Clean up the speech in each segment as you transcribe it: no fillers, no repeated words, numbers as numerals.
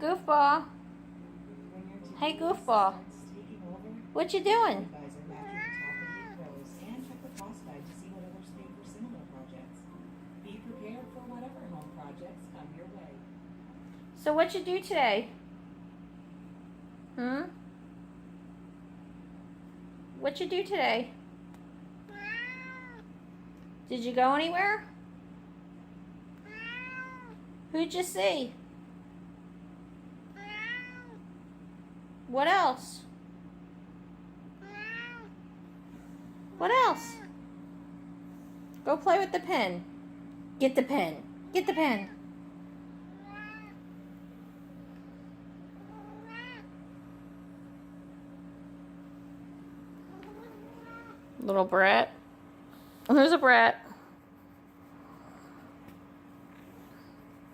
Goofball. Hey, Goofball. What you doing? So what you do today? What you do today? Did you go anywhere? Who'd you see? What else? What else? Go play with the pen. Get the pen. Get the pen. Little brat. Who's a brat?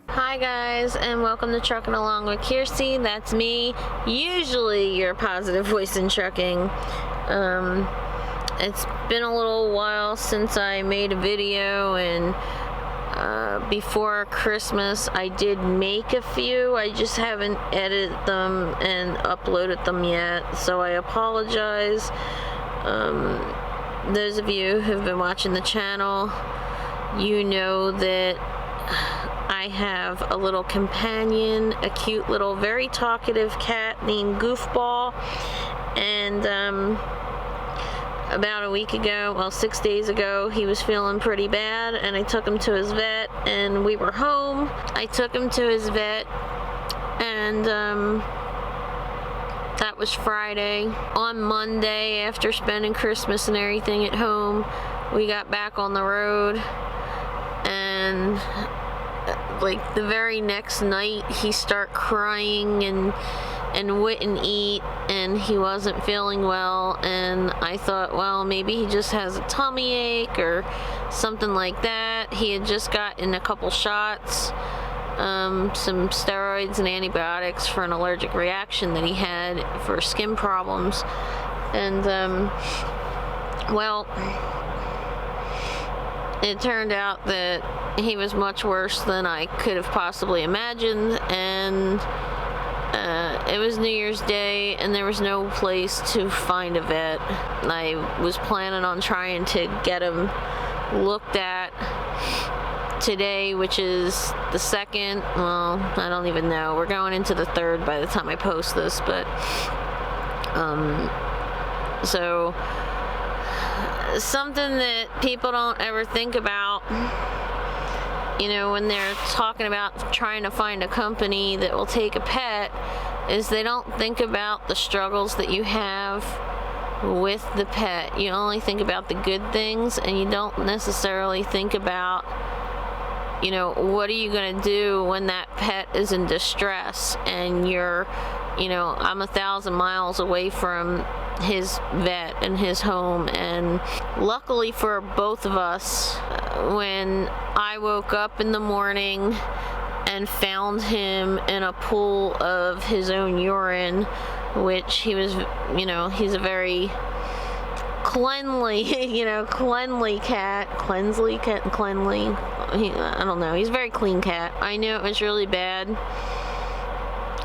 Hi guys, and welcome to Trucking Along with Kirsty. That's me, usually your positive voice in trucking. It's been a little while since I made a video, and before Christmas I did make a few. I just haven't edited them and uploaded them yet, so I apologize. Those of you who've been watching the channel, you know that I have a little companion, a cute little very talkative cat named Goofball, and about a week ago, well 6 days ago, he was feeling pretty bad and I took him to his vet, and we were home. I took him to his vet, and that was Friday. On Monday, after spending Christmas and everything at home, we got back on the road, and like the very next night he started crying and wouldn't eat, and he wasn't feeling well, and I thought, well, maybe he just has a tummy ache or something like that. He had just gotten a couple shots, some steroids and antibiotics for an allergic reaction that he had for skin problems, and well, it turned out that he was much worse than I could have possibly imagined, and it was New Year's Day and there was no place to find a vet. I was planning on trying to get him looked at today, which is the 2nd. Well, I don't even know. We're going into the 3rd by the time I post this, but so something that people don't ever think about, you know, when they're talking about trying to find a company that will take a pet, is they don't think about the struggles that you have with the pet. You only think about the good things, and you don't necessarily think about, you know, what are you going to do when that pet is in distress and you're, you know, I'm 1,000 miles away from his vet and his home. And luckily for both of us, when I woke up in the morning and found him in a pool of his own urine, which he was, you know, he's a very cleanly, you know, cleanly cat, cleanly, I don't know, he's a very clean cat. I knew it was really bad.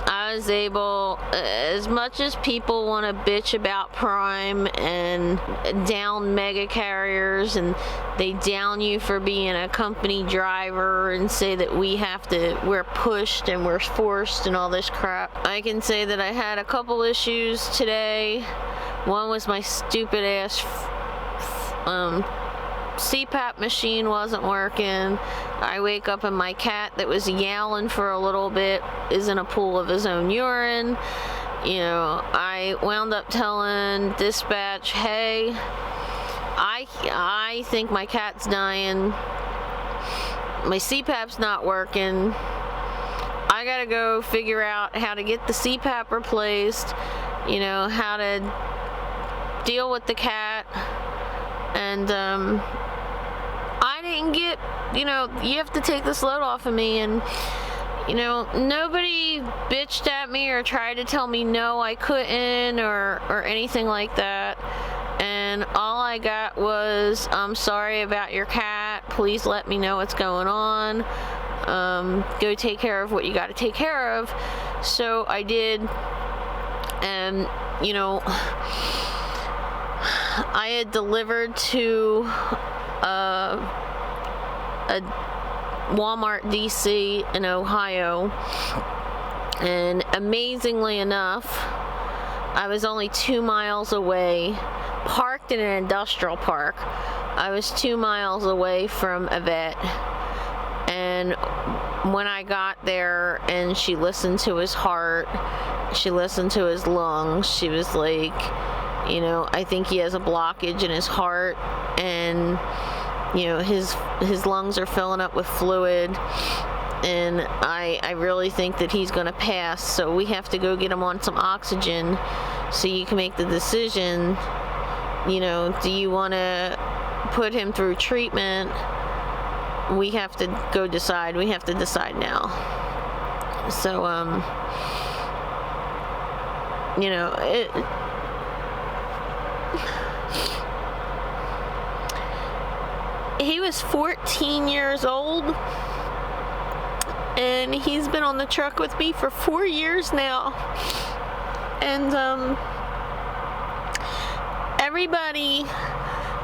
I was able, as much as people want to bitch about Prime and down mega carriers, and they down you for being a company driver and say that we're pushed and we're forced and all this crap, I can say that I had a couple issues today. One was my stupid ass CPAP machine wasn't working. I wake up and my cat that was yowling for a little bit is in a pool of his own urine. You know, I wound up telling dispatch, hey, I think my cat's dying. My CPAP's not working. I gotta go figure out how to get the CPAP replaced, you know, how to deal with the cat. And I didn't get, you know, you have to take this load off of me, and you know, nobody bitched at me or tried to tell me no, I couldn't, or anything like that. And all I got was, I'm sorry about your cat, please let me know what's going on, go take care of what you got to take care of. So I did, and you know, I had delivered to a Walmart DC in Ohio, and amazingly enough, I was only 2 miles away, parked in an industrial park. I was 2 miles away from a vet, and when I got there and she listened to his heart, she listened to his lungs, she was like, you know, I think he has a blockage in his heart, and you know, his lungs are filling up with fluid, and I really think that he's going to pass, so we have to go get him on some oxygen so you can make the decision, you know, do you want to put him through treatment? We have to go decide. We have to decide now. So, you know, he was 14 years old, and he's been on the truck with me for 4 years now. And everybody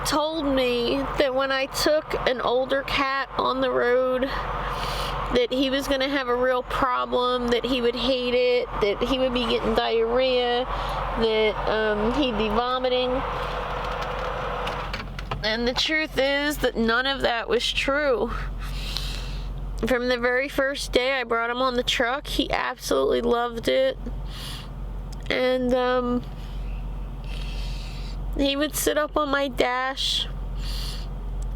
told me that when I took an older cat on the road, that he was going to have a real problem, that he would hate it, that he would be getting diarrhea, that he'd be vomiting. And the truth is that none of that was true. From the very first day I brought him on the truck, he absolutely loved it. And he would sit up on my dash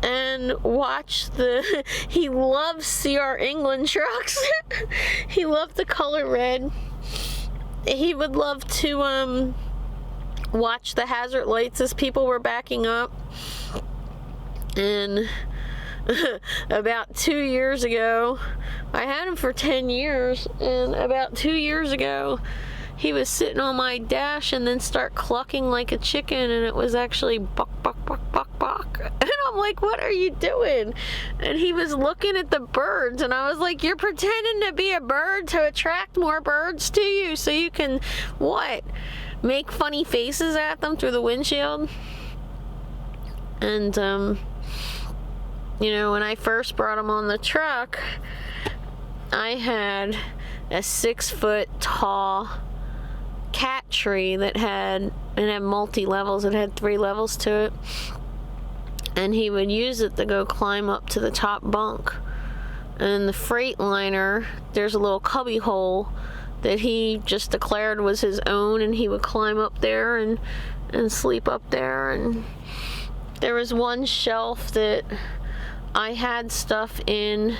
and watch he loves CR England trucks. He loved the color red. He would love to watch the hazard lights as people were backing up. And about 2 years ago, I had him for 10 years, and about 2 years ago, he was sitting on my dash and then start clucking like a chicken, and it was actually buck, buck, buck, buck, buck. And I'm like, what are you doing? And he was looking at the birds, and I was like, you're pretending to be a bird to attract more birds to you so you can, what? Make funny faces at them through the windshield? And, you know, when I first brought him on the truck, I had a 6-foot tall cat tree that had multi-levels. It had 3 levels to it. And he would use it to go climb up to the top bunk. And the Freightliner, there's a little cubby hole that he just declared was his own, and he would climb up there and sleep up there. And there was one shelf that I had stuff in,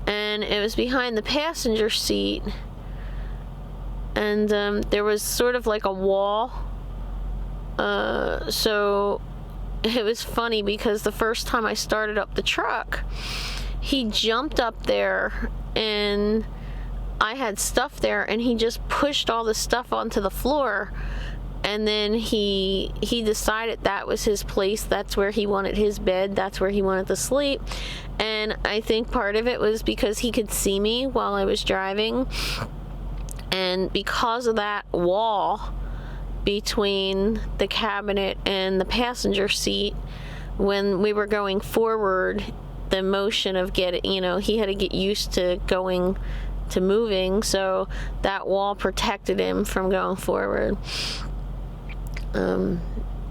and it was behind the passenger seat, and there was sort of like a wall, so it was funny because the first time I started up the truck, he jumped up there, and I had stuff there, and he just pushed all the stuff onto the floor. And then he decided that was his place, that's where he wanted his bed, that's where he wanted to sleep. And I think part of it was because he could see me while I was driving. And because of that wall between the cabinet and the passenger seat, when we were going forward, the motion of getting, you know, he had to get used to moving, so that wall protected him from going forward.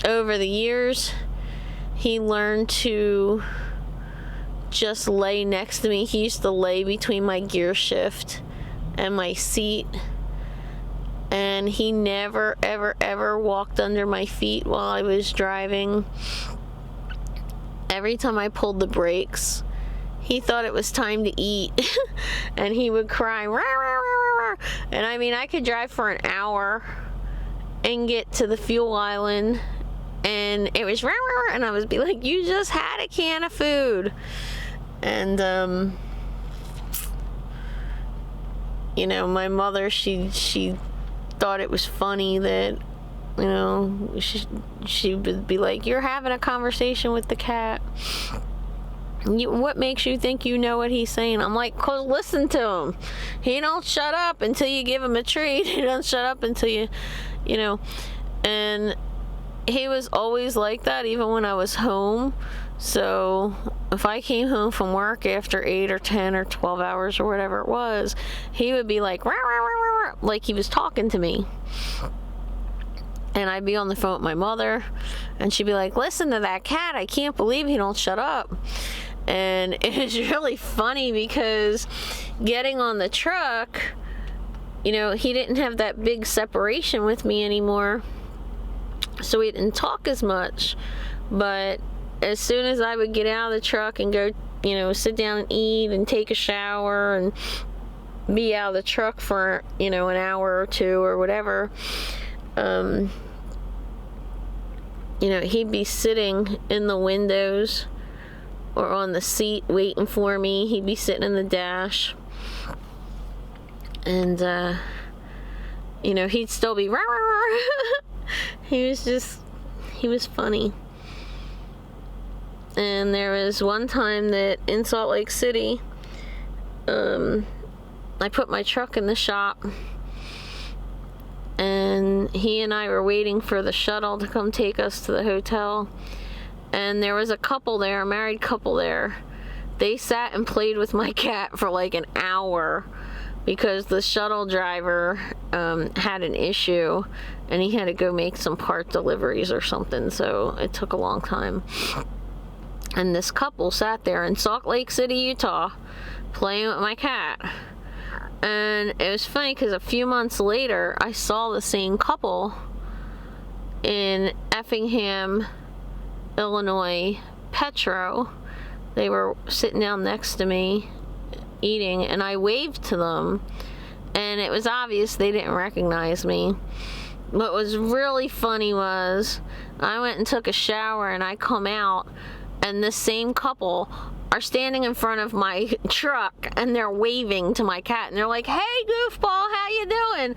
Over the years, he learned to just lay next to me. He used to lay between my gear shift and my seat, and he never, ever, ever walked under my feet while I was driving. Every time I pulled the brakes, he thought it was time to eat, and he would cry, "Rah, rah, rah, rah." And I mean, I could drive for an hour and get to the fuel island, and it was rah, rah, rah, and I would be like, you just had a can of food. And you know, my mother, she thought it was funny that, you know, she would be like, you're having a conversation with the cat. What makes you think you know what he's saying? I'm like, 'cause listen to him. He don't shut up until you give him a treat. He don't shut up until you know. And he was always like that, even when I was home. So if I came home from work after 8 or 10 or 12 hours or whatever it was, he would be like, rah, rah, rah, rah, like he was talking to me. And I'd be on the phone with my mother, and she'd be like, listen to that cat. I can't believe he don't shut up. And it was really funny because getting on the truck, you know, he didn't have that big separation with me anymore. So we didn't talk as much. But as soon as I would get out of the truck and go, you know, sit down and eat and take a shower and be out of the truck for, you know, an hour or two or whatever, you know, he'd be sitting in the windows or on the seat waiting for me. He'd be sitting in the dash. And, you know, he'd still be rah, rah, rah. He was funny. And there was one time that in Salt Lake City, I put my truck in the shop, and he and I were waiting for the shuttle to come take us to the hotel. And there was a couple there, a married couple there. They sat and played with my cat for like an hour because the shuttle driver had an issue and he had to go make some part deliveries or something, so it took a long time. And this couple sat there in Salt Lake City, Utah, playing with my cat. And it was funny because a few months later, I saw the same couple in Effingham, Illinois, Petro. They were sitting down next to me eating, and I waved to them, and it was obvious they didn't recognize me. What was really funny was I went and took a shower, and I come out, and this same couple are standing in front of my truck, and they're waving to my cat, and they're like, hey, Goofball, how you doing? And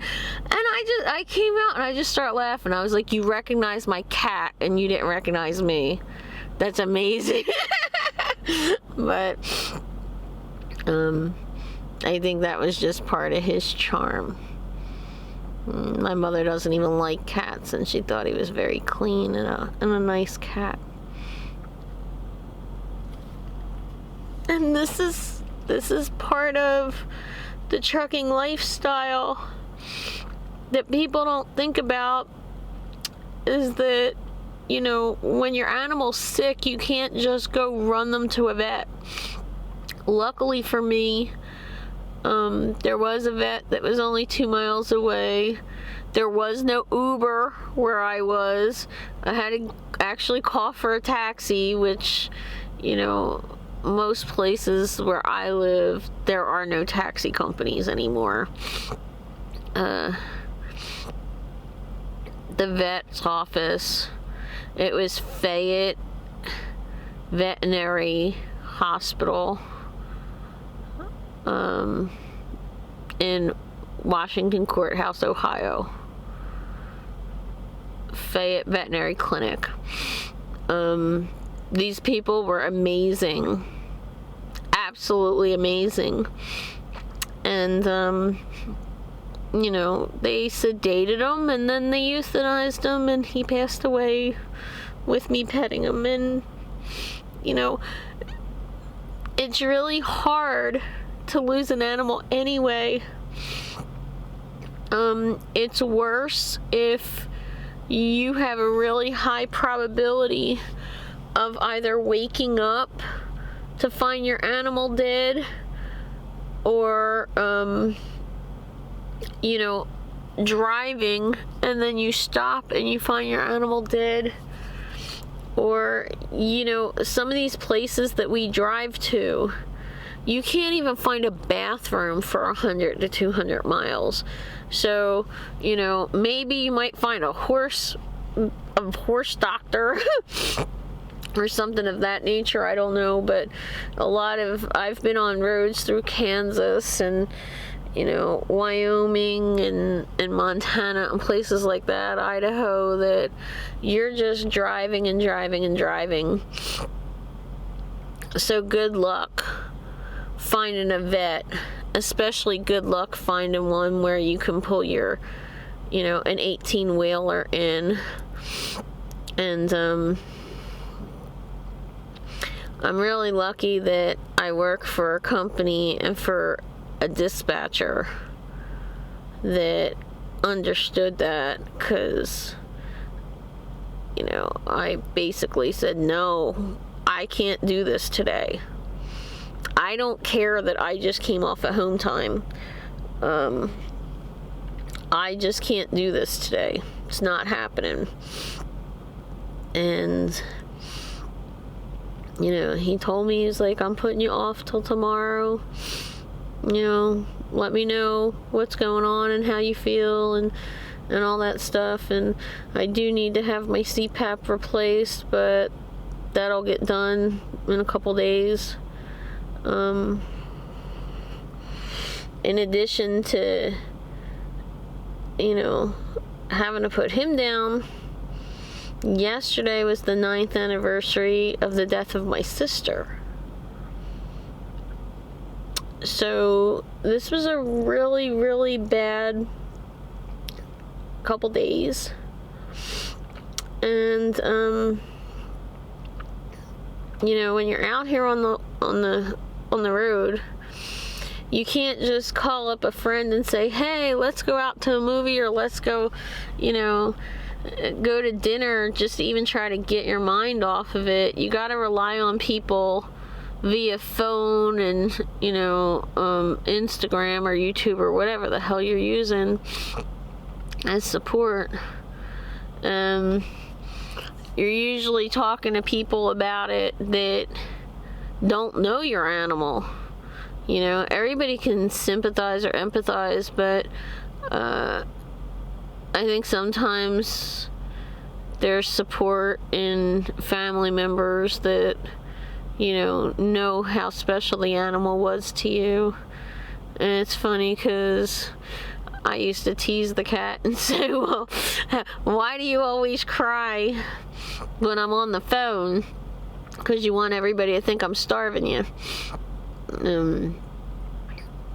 I came out, and I just started laughing. I was like, you recognize my cat, and you didn't recognize me. That's amazing. But I think that was just part of his charm. My mother doesn't even like cats, and she thought he was very clean and a nice cat. And this is part of the trucking lifestyle that people don't think about, is that, you know, when your animal's sick, you can't just go run them to a vet. Luckily for me, there was a vet that was only 2 miles away. There was no Uber where I was. I had to actually call for a taxi, which, you know, most places where I live, there are no taxi companies anymore. The vet's office, it was Fayette Veterinary Hospital in Washington Courthouse, Ohio. Fayette Veterinary Clinic. These people were amazing. Absolutely amazing. And, you know, they sedated him, and then they euthanized him, and he passed away with me petting him. And, you know, it's really hard to lose an animal anyway. It's worse if you have a really high probability of either waking up to find your animal dead, or you know, driving and then you stop and you find your animal dead. Or, you know, some of these places that we drive to, you can't even find a bathroom for 100 to 200 miles. So, you know, maybe you might find a horse doctor or something of that nature, I don't know. But I've been on roads through Kansas and, you know, Wyoming and Montana and places like that, Idaho, that you're just driving and driving and driving. So good luck finding a vet, especially good luck finding one where you can pull your, an 18-wheeler in. And I'm really lucky that I work for a company and for a dispatcher that understood that, because I basically said, no, I can't do this today. I don't care that I just came off at home time. I just can't do this today. It's not happening. And he told me, he's like, I'm putting you off till tomorrow. Let me know what's going on and how you feel and all that stuff. And I do need to have my CPAP replaced, but that'll get done in a couple days. In addition to, having to put him down, yesterday was the 9th anniversary of the death of my sister. So this was a really, really bad couple days. And when you're out here on the road, you can't just call up a friend and say, hey, let's go out to a movie, or let's go go to dinner, just to even try to get your mind off of it. You got to rely on people via phone and Instagram or YouTube or whatever the hell you're using as support. You're usually talking to people about it that don't know your animal. Everybody can sympathize or empathize, but I think sometimes there's support in family members that know how special the animal was to you. And it's funny because I used to tease the cat and say, well, why do you always cry when I'm on the phone? Because you want everybody to think I'm starving you. And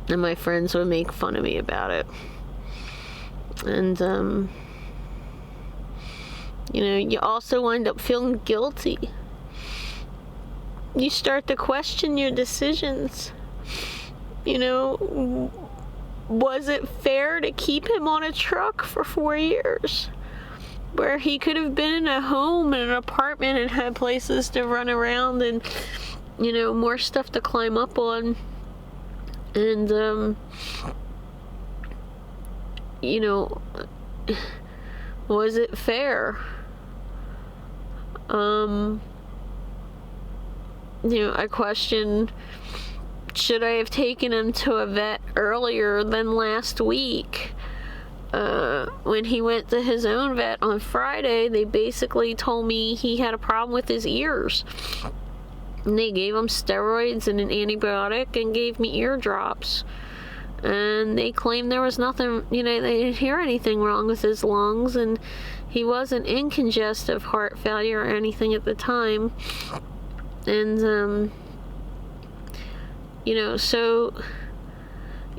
my friends would make fun of me about it. And you also wind up feeling guilty. You start to question your decisions. Was it fair to keep him on a truck for 4 years, where he could have been in a home and an apartment and had places to run around and more stuff to climb up on? And was it fair? I question, should I have taken him to a vet earlier than last week? When he went to his own vet on Friday, they basically told me he had a problem with his ears. And they gave him steroids and an antibiotic and gave me ear drops. And they claimed there was nothing, they didn't hear anything wrong with his lungs, and he wasn't in congestive heart failure or anything at the time. And, so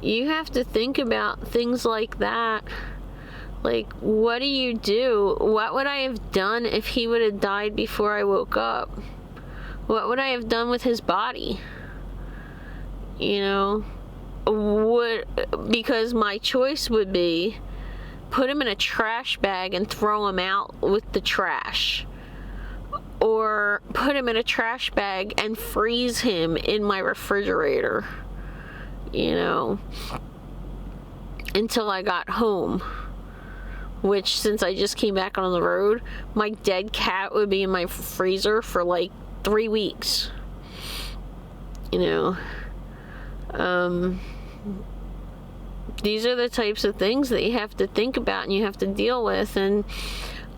you have to think about things like that. Like, what do you do? What would I have done if he would have died before I woke up? What would I have done with his body? Because my choice would be put him in a trash bag and throw him out with the trash, or put him in a trash bag and freeze him in my refrigerator, until I got home. Which, since I just came back on the road, my dead cat would be in my freezer for like 3 weeks. These are the types of things that you have to think about and you have to deal with. And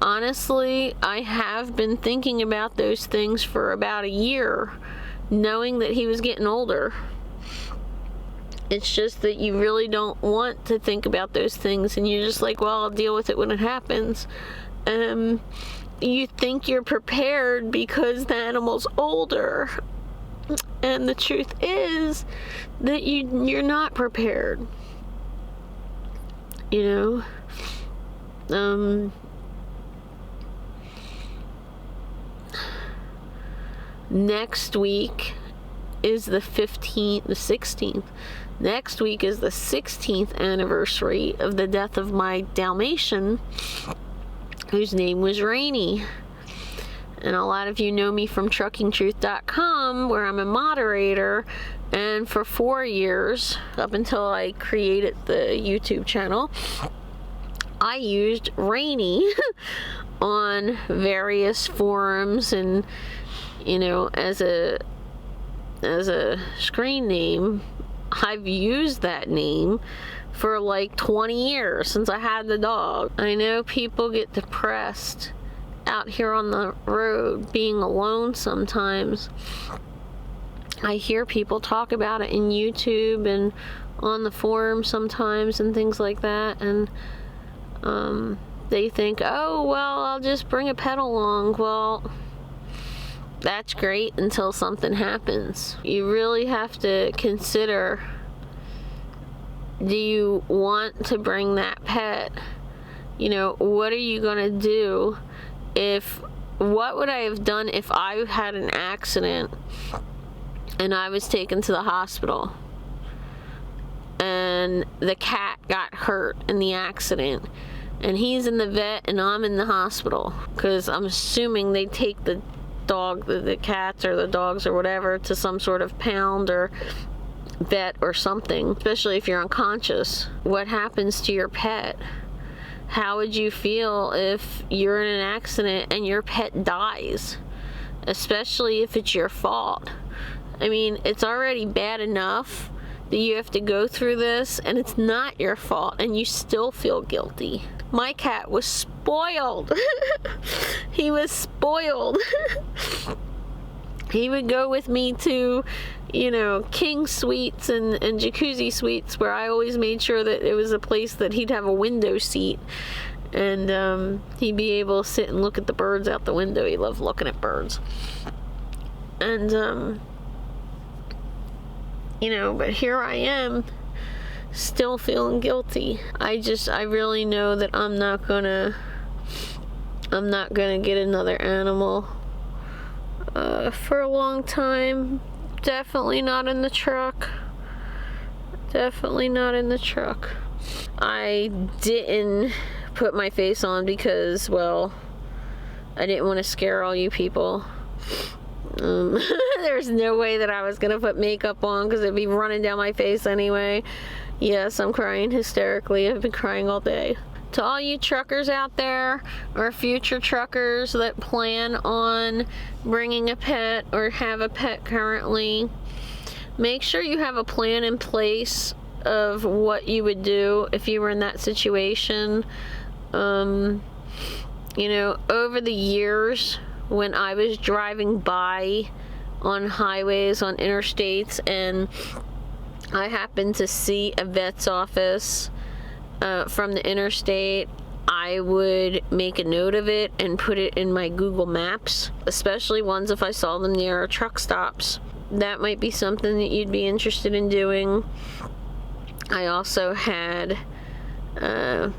honestly, I have been thinking about those things for about a year, knowing that he was getting older. It's just that you really don't want to think about those things, and you're just like, well, I'll deal with it when it happens. You think you're prepared because the animal's older, And the truth is that you're not prepared. You know? Next week is the 16th. Next week is the 16th anniversary of the death of my Dalmatian, whose name was Rainy. And a lot of you know me from truckingtruth.com, where I'm a moderator. And for 4 years, up until I created the YouTube channel, I used Rainy on various forums and, you know, as a screen name. I've used that name for like 20 years since I had the dog. I know people get depressed out here on the road being alone sometimes. I hear people talk about it in YouTube and on the forum sometimes and things like that, and they think, oh well, I'll just bring a pet along. Well, that's great until something happens. You really have to consider, do you want to bring that pet? You know, what are you gonna do what would I have done if I had an accident and I was taken to the hospital and the cat got hurt in the accident and he's in the vet and I'm in the hospital? Because I'm assuming they take the dog, the cats or the dogs or whatever, to some sort of pound or vet or something, especially if you're unconscious. What happens to your pet? How would you feel if you're in an accident and your pet dies, especially if it's your fault? I mean, it's already bad enough that you have to go through this and it's not your fault and you still feel guilty. My cat was spoiled. He was spoiled. He would go with me to, you know, king suites and jacuzzi suites where I always made sure that it was a place that he'd have a window seat and he'd be able to sit and look at the birds out the window. He loved looking at birds. And you know, but here I am still feeling guilty. I really know that I'm not gonna get another animal for a long time. Definitely not in the truck. Definitely not in the truck. I didn't put my face on because, well, I didn't want to scare all you people. There's no way that I was gonna put makeup on because it'd be running down my face anyway. Yes, I'm crying hysterically. I've been crying all day. To all you truckers out there, or future truckers that plan on bringing a pet or have a pet currently, make sure you have a plan in place of what you would do if you were in that situation. You know, over the years, when I was driving by on highways, on interstates, and I happened to see a vet's office from the interstate, I would make a note of it and put it in my Google Maps, especially ones if I saw them near truck stops. That might be something that you'd be interested in doing. I also had, I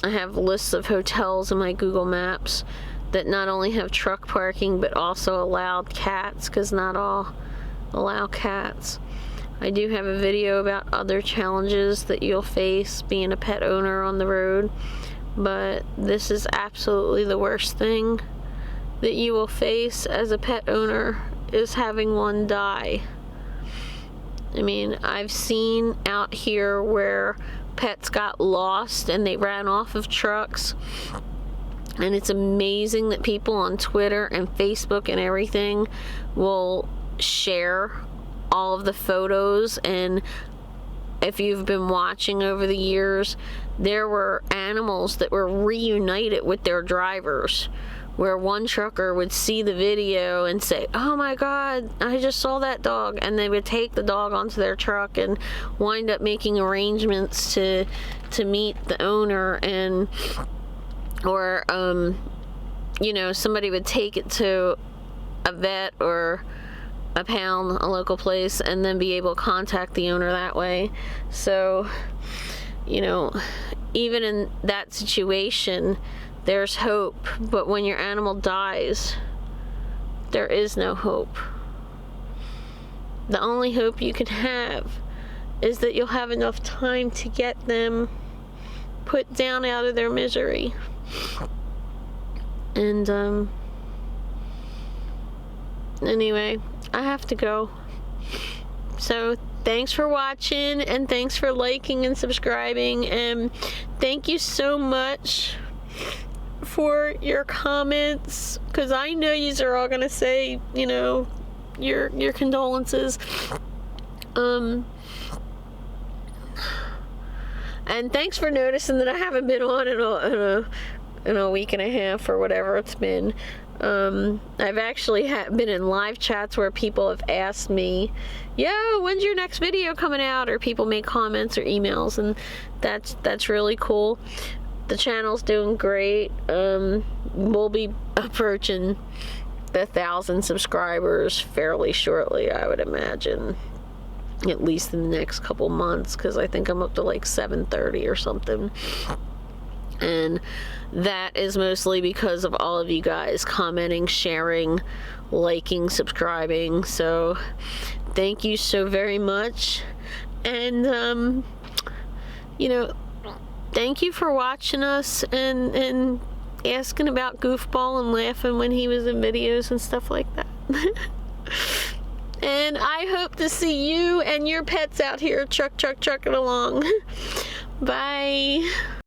have lists of hotels in my Google Maps that not only have truck parking but also allowed cats, because not all allow cats. I do have a video about other challenges that you'll face being a pet owner on the road, but this is absolutely the worst thing that you will face as a pet owner, is having one die. I mean, I've seen out here where pets got lost and they ran off of trucks, and it's amazing that people on Twitter and Facebook and everything will share all of the photos. And if you've been watching over the years, there were animals that were reunited with their drivers, where one trucker would see the video and say, oh my God, I just saw that dog, and they would take the dog onto their truck and wind up making arrangements to meet the owner, and or you know, somebody would take it to a vet or a pound, a local place, and then be able to contact the owner that way. So, you know, even in that situation, there's hope. But when your animal dies, there is no hope. The only hope you can have is that you'll have enough time to get them put down out of their misery. And anyway, I have to go. So thanks for watching, and thanks for liking and subscribing, and thank you so much for your comments, because I know yous are all gonna say, you know, your condolences. And thanks for noticing that I haven't been on in a week and a half or whatever it's been. I've actually been in live chats where people have asked me, yo, when's your next video coming out? Or people make comments or emails, and that's really cool. The channel's doing great. We'll be approaching the 1,000 subscribers fairly shortly, I would imagine. At least in the next couple months, because I think I'm up to like 730 or something. And that is mostly because of all of you guys commenting, sharing, liking, subscribing. So thank you so very much. And you know, thank you for watching us and asking about Goofball and laughing when he was in videos and stuff like that. And I hope to see you and your pets out here trucking along. Bye.